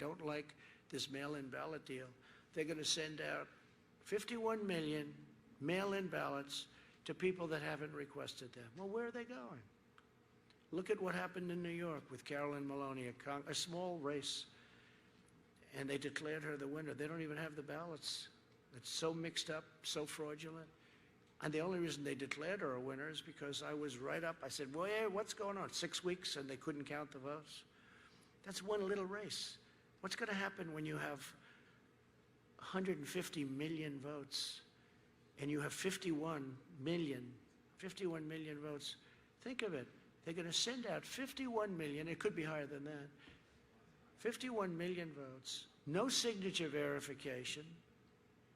don't like this mail-in ballot deal. They're going to send out 51 million mail-in ballots to people that haven't requested them. Well, where are they going? Look at what happened in New York with Carolyn Maloney, a small race, and they declared her the winner. They don't even have the ballots. It's so mixed up, so fraudulent. And the only reason they declared her a winner is because I was right up. I said, well, yeah, what's going on? 6 weeks and they couldn't count the votes? That's one little race. What's going to happen when you have 150 million votes and you have 51 million votes? Think of it. They're going to send out 51 million, it could be higher than that, 51 million votes, no signature verification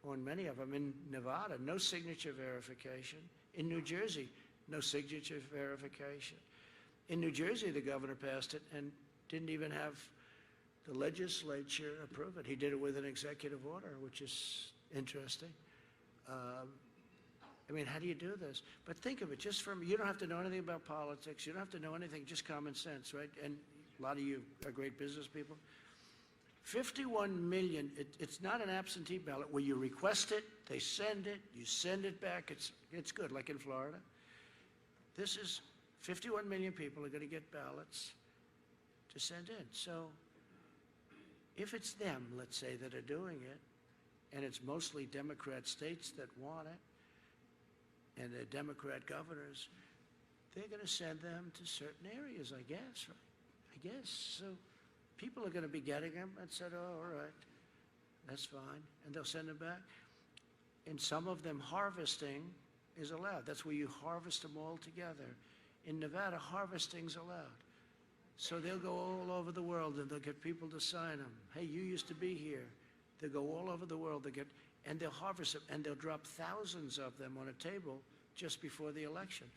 on many of them. In Nevada, no signature verification. In New Jersey, no signature verification. In New Jersey, the governor passed it and didn't even have the legislature approve it. He did it with an executive order, which is interesting. I mean, how do you do this? But think of it, just from, you don't have to know anything about politics. You don't have to know anything, just common sense, right? And a lot of you are great business people. 51 million, it's not an absentee ballot where you request it, they send it, you send it back, it's good, like in Florida. This is 51 million people are going to get ballots to send in. So if it's them, let's say, that are doing it, and it's mostly Democrat states that want it, and they're Democrat governors, they're going to send them to certain areas, I guess, right? I guess. So people are going to be getting them and said, oh, all right, that's fine. And they'll send them back. In some of them, harvesting is allowed. That's where you harvest them all together. In Nevada, harvesting's allowed. So they'll go all over the world and they'll get people to sign them. Hey, you used to be here. They'll go all over the world. And they'll harvest them, and they'll drop thousands of them on a table just before the election.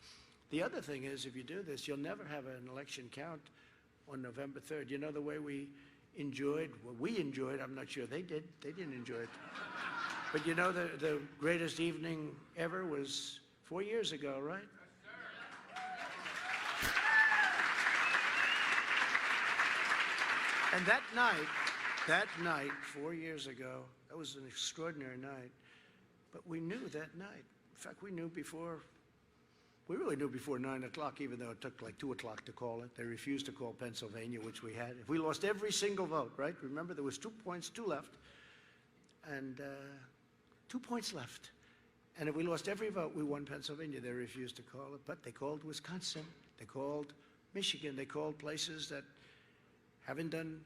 The other thing is, if you do this, you'll never have an election count on November 3rd. You know the way we enjoyed, I'm not sure they did. They didn't enjoy it. But you know the greatest evening ever was 4 years ago, right? And that night, 4 years ago, that was an extraordinary night. But we knew that night. In fact, we really knew before 9 o'clock, even though it took like 2 o'clock to call it. They refused to call Pennsylvania, which we had. If we lost every single vote, right? Remember, there was 2 points, 2 left, and 2 points left. And if we lost every vote, we won Pennsylvania. They refused to call it, but they called Wisconsin. They called Michigan. They called places that haven't done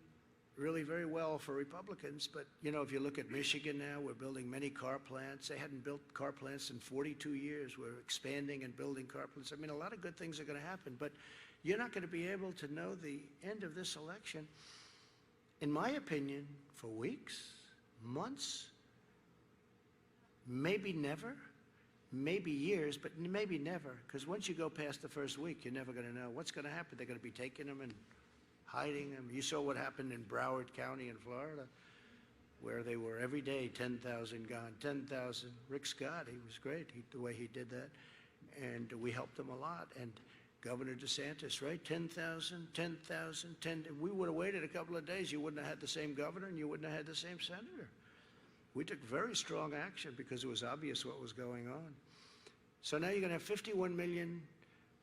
really very well for Republicans. But, you know, if you look at Michigan now, we're building many car plants. They hadn't built car plants in 42 years. We're expanding and building car plants. I mean, a lot of good things are going to happen, but you're not going to be able to know the end of this election, in my opinion, for weeks, months, maybe never, maybe years, but maybe never, because once you go past the first week, you're never going to know what's going to happen. They're going to be taking them and hiding them. You saw what happened in Broward County in Florida, where they were every day, 10,000 gone, 10,000. Rick Scott, he was great, the way he did that. And we helped him a lot. And Governor DeSantis, right? 10,000, 10,000, 10. If we would have waited a couple of days, you wouldn't have had the same governor and you wouldn't have had the same senator. We took very strong action because it was obvious what was going on. So now you're going to have 51 million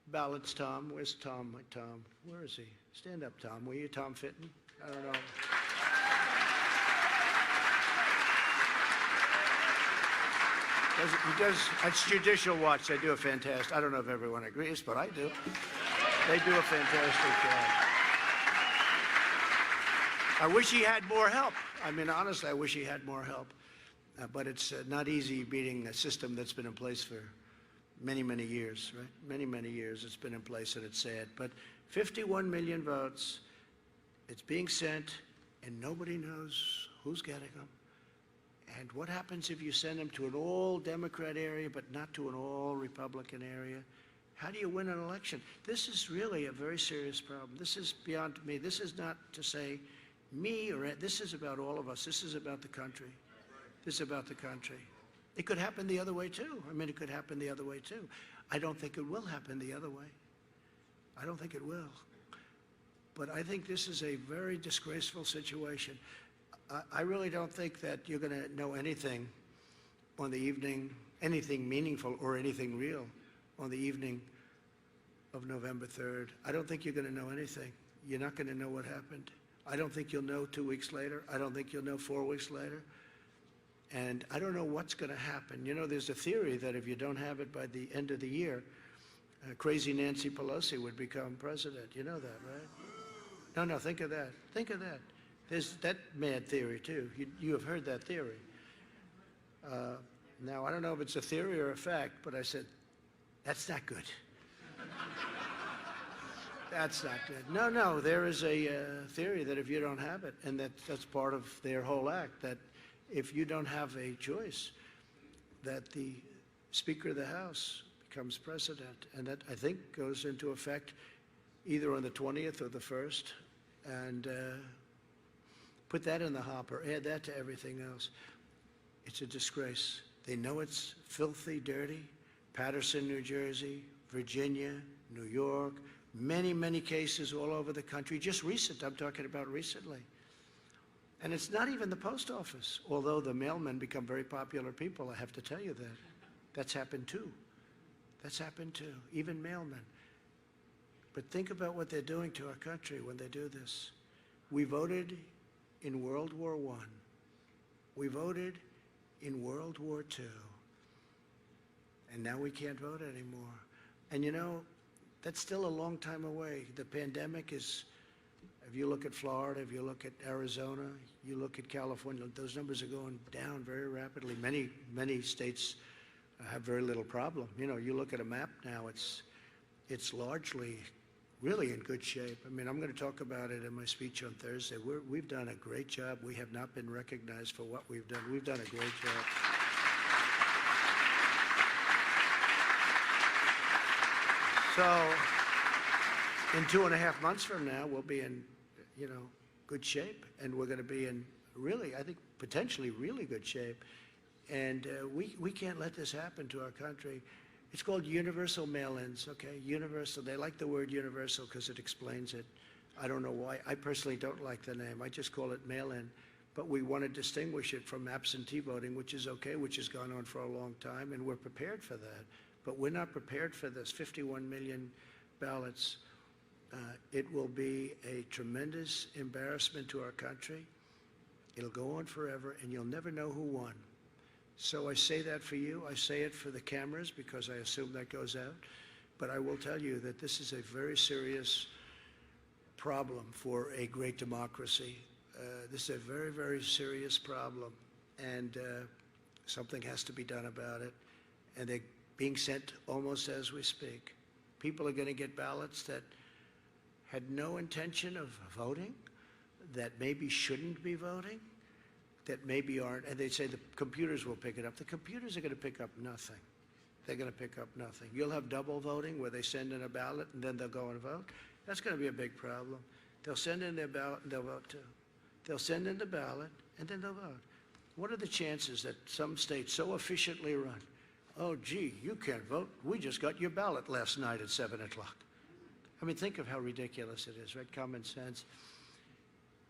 ballots, Tom. Where's Tom? Tom, where is he? Stand up, Tom. Were you Tom Fitton? I don't know. He does, it's Judicial Watch. They do a fantastic, I don't know if everyone agrees, but I do. They do a fantastic job. I wish he had more help. I mean, honestly, I wish he had more help. But it's not easy beating a system that's been in place for many, many years, right? Many, many years it's been in place, and it's sad. But 51 million votes, it's being sent, and nobody knows who's getting them. And what happens if you send them to an all-Democrat area but not to an all-Republican area? How do you win an election? This is really a very serious problem. This is beyond me. This is not to say me or this is about all of us. This is about the country. This is about the country. It could happen the other way, too. I mean, it could happen the other way, too. I don't think it will happen the other way. I don't think it will. but I think this is a very disgraceful situation. I really don't think that you're going to know anything on the evening, anything meaningful or anything real on the evening of November 3rd. I don't think you're going to know anything. You're not going to know what happened. I don't think you'll know 2 weeks later. I don't think you'll know 4 weeks later. And I don't know what's going to happen. You know, there's a theory that if you don't have it by the end of the year, crazy Nancy Pelosi would become president. You know that, right? No, think of that. Think of that. There's that mad theory, too. You have heard that theory. Now, I don't know if it's a theory or a fact, but I said, that's not good. That's not good. No, there is a theory that if you don't have it, and that's part of their whole act, that if you don't have a choice, that the Speaker of the House becomes president. And that, I think, goes into effect either on the 20th or the 1st. And put that in the hopper. Add that to everything else. It's a disgrace. They know it's filthy, dirty. Paterson, New Jersey, Virginia, New York, many cases all over the country. Just recent, I'm talking about recently. And it's not even the post office, although the mailmen become very popular people, I have to tell you that. That's happened too. That's happened too, even mailmen. But think about what they're doing to our country when they do this. We voted in World War I. We voted in World War II. And now we can't vote anymore. And you know, that's still a long time away. The pandemic is, if you look at Florida, if you look at Arizona, you look at California, those numbers are going down very rapidly. Many states have very little problem. You know, you look at a map now, it's largely really in good shape. I mean, I'm going to talk about it in my speech on Thursday. We've done a great job. We have not been recognized for what we've done. We've done a great job. So in 2.5 months from now, we'll be in, you know, good shape, and we're going to be in really, I think, potentially really good shape. And we can't let this happen to our country. It's called universal mail-ins, okay? Universal. They like the word universal because it explains it. I don't know why. I personally don't like the name. I just call it mail-in. But we want to distinguish it from absentee voting, which is okay, which has gone on for a long time, and we're prepared for that. But we're not prepared for this. 51 million ballots. It will be a tremendous embarrassment to our country. It'll go on forever, and you'll never know who won. So I say that for you. I say it for the cameras because I assume that goes out. But I will tell you that this is a very serious problem for a great democracy. This is a very, very serious problem. And something has to be done about it. And they're being sent almost as we speak. People are going to get ballots that had no intention of voting, that maybe shouldn't be voting, that maybe aren't, and they say the computers will pick it up. The computers are going to pick up nothing. They're going to pick up nothing. You'll have double voting where they send in a ballot and then they'll go and vote. That's going to be a big problem. They'll send in their ballot and they'll vote too. They'll send in the ballot and then they'll vote. What are the chances that some states so efficiently run? Oh, gee, you can't vote. We just got your ballot last night at 7 o'clock. I mean, think of how ridiculous it is, right? Common sense.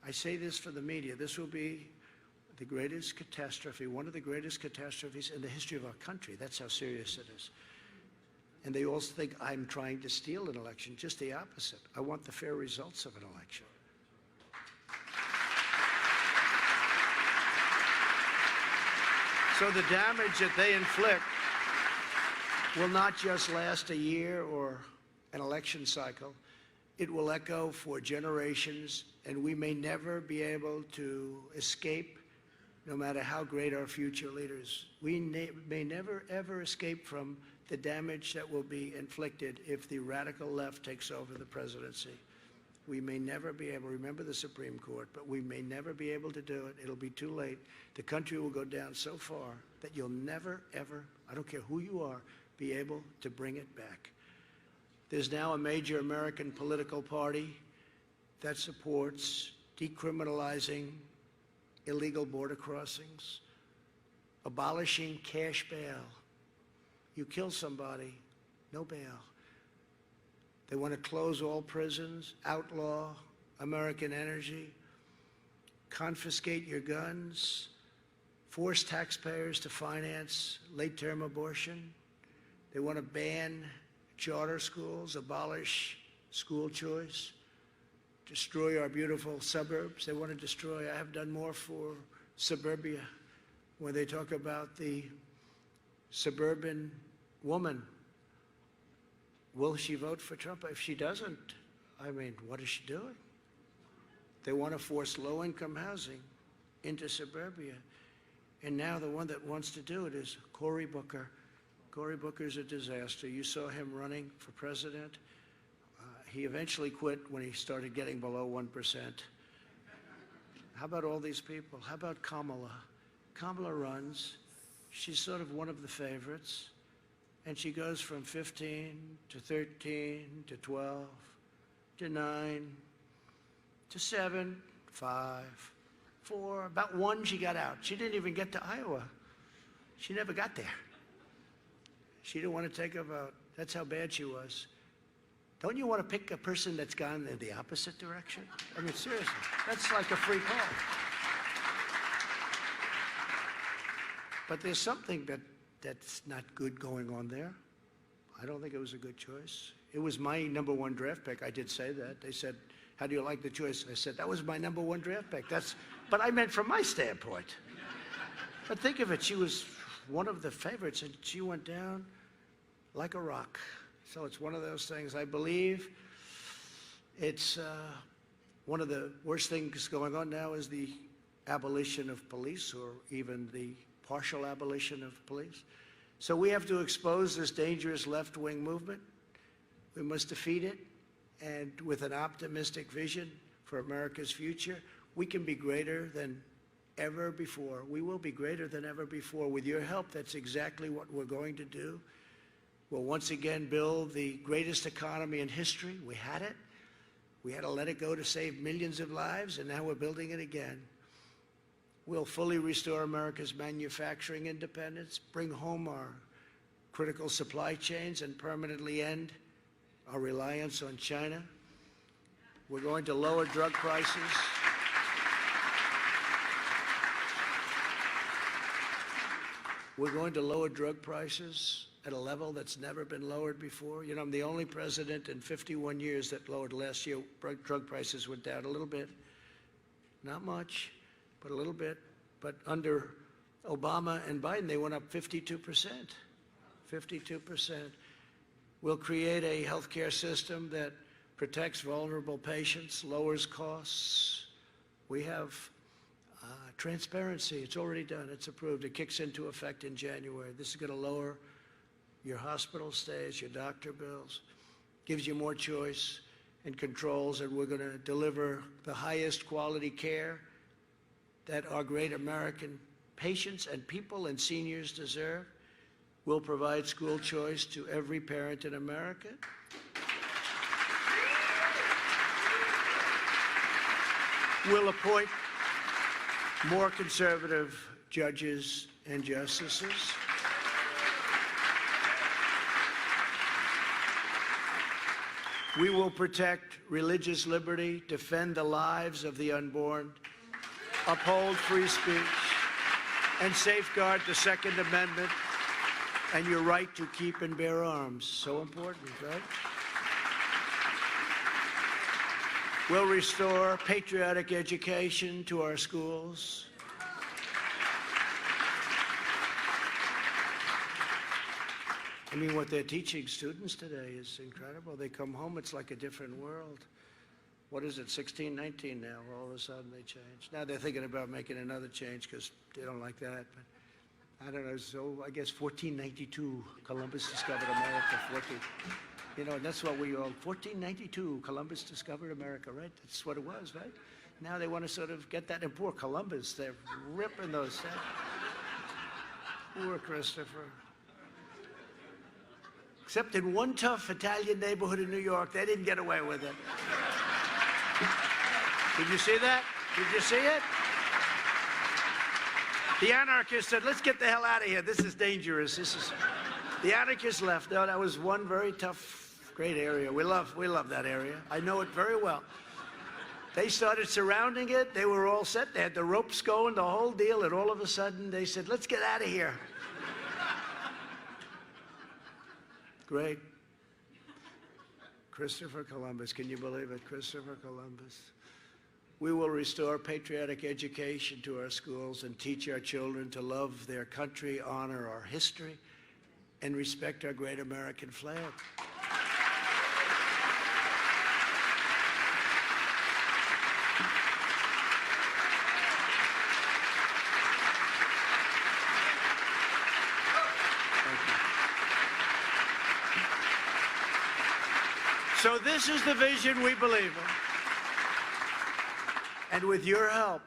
I say this for the media. This will be the greatest catastrophe, one of the greatest catastrophes in the history of our country. That's how serious it is. And they also think I'm trying to steal an election. Just the opposite. I want the fair results of an election. So the damage that they inflict will not just last a year or an election cycle. It will echo for generations, and we may never be able to escape, no matter how great our future leaders. We may never, ever escape from the damage that will be inflicted if the radical left takes over the presidency. We may never be able, remember the Supreme Court, but we may never be able to do it. It'll be too late. The country will go down so far that you'll never, ever, I don't care who you are, be able to bring it back. There's now a major American political party that supports decriminalizing illegal border crossings, abolishing cash bail. You kill somebody, no bail. They want to close all prisons, outlaw American energy, confiscate your guns, force taxpayers to finance late-term abortion. They want to ban charter schools, abolish school choice, destroy our beautiful suburbs. They want to destroy. I have done more for suburbia when they talk about the suburban woman. Will she vote for Trump? If she doesn't, I mean, what is she doing? They want to force low-income housing into suburbia. And now the one that wants to do it is Cory Booker. Cory Booker's a disaster. You saw him running for president. He eventually quit when he started getting below 1%. How about all these people? How about Kamala? Kamala runs. She's sort of one of the favorites. And she goes from 15 to 13 to 12 to 9 to 7, 5, 4, about 1 she got out. She didn't even get to Iowa. She never got there. She didn't want to take a vote. That's how bad she was. Don't you want to pick a person that's gone in the opposite direction? I mean, seriously, that's like a free call. But there's something that's not good going on there. I don't think it was a good choice. It was my #1 draft pick. I did say that. They said, how do you like the choice? I said, that was my #1 draft pick. But I meant from my standpoint. But think of it, she was one of the favorites, and she went down like a rock. So it's one of those things. I believe it's one of the worst things going on now is the abolition of police, or even the partial abolition of police. So we have to expose this dangerous left-wing movement. We must defeat it, and with an optimistic vision for America's future, we can be greater than ever before. We will be greater than ever before. With your help, that's exactly what we're going to do. We'll once again build the greatest economy in history. We had it. We had to let it go to save millions of lives, and now we're building it again. We'll fully restore America's manufacturing independence, bring home our critical supply chains, and permanently end our reliance on China. We're going to lower drug prices. We're going to lower drug prices at a level that's never been lowered before. You know, I'm the only president in 51 years that lowered. Last year, drug prices went down a little bit. Not much, but a little bit. But under Obama and Biden, they went up 52%. 52%. We'll create a healthcare system that protects vulnerable patients, lowers costs. We have transparency. It's already done. It's approved. It kicks into effect in January. This is going to lower your hospital stays, your doctor bills, gives you more choice and controls, and we're going to deliver the highest quality care that our great American patients and people and seniors deserve. We'll provide school choice to every parent in America. We'll appoint more conservative judges and justices. We will protect religious liberty, defend the lives of the unborn, uphold free speech, and safeguard the Second Amendment and your right to keep and bear arms. So important, right? We'll restore patriotic education to our schools. I mean, what they're teaching students today is incredible. They come home, it's like a different world. What is it, 16, 19 now? All of a sudden they change. Now they're thinking about making another change because they don't like that. But I don't know, so I guess 1492, Columbus discovered America. 14. You know, and that's what we all, 1492, Columbus discovered America, right? That's what it was, right? Now they want to sort of get that, and poor Columbus, they're ripping those. Poor Christopher. Except in one tough Italian neighborhood in New York, they didn't get away with it. Did you see that? Did you see it? The anarchists said, let's get the hell out of here. This is dangerous. The anarchists left. No, that was one very tough, great area. We love that area. I know it very well. They started surrounding it. They were all set. They had the ropes going, the whole deal, and all of a sudden they said, let's get out of here. Great. Christopher Columbus. Can you believe it? Christopher Columbus. We will restore patriotic education to our schools and teach our children to love their country, honor our history, and respect our great American flag. So this is the vision we believe in. And with your help,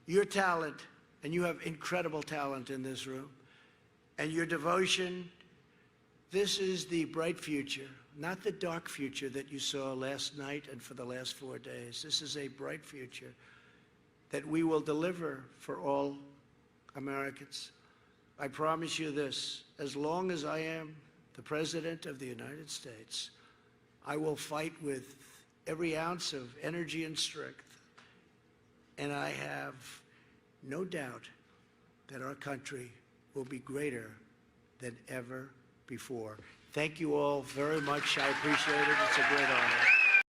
your talent, and you have incredible talent in this room, and your devotion, this is the bright future, not the dark future that you saw last night and for the last 4 days. This is a bright future that we will deliver for all Americans. I promise you this, as long as I am the President of the United States, I will fight with every ounce of energy and strength. And I have no doubt that our country will be greater than ever before. Thank you all very much. I appreciate it. It's a great honor.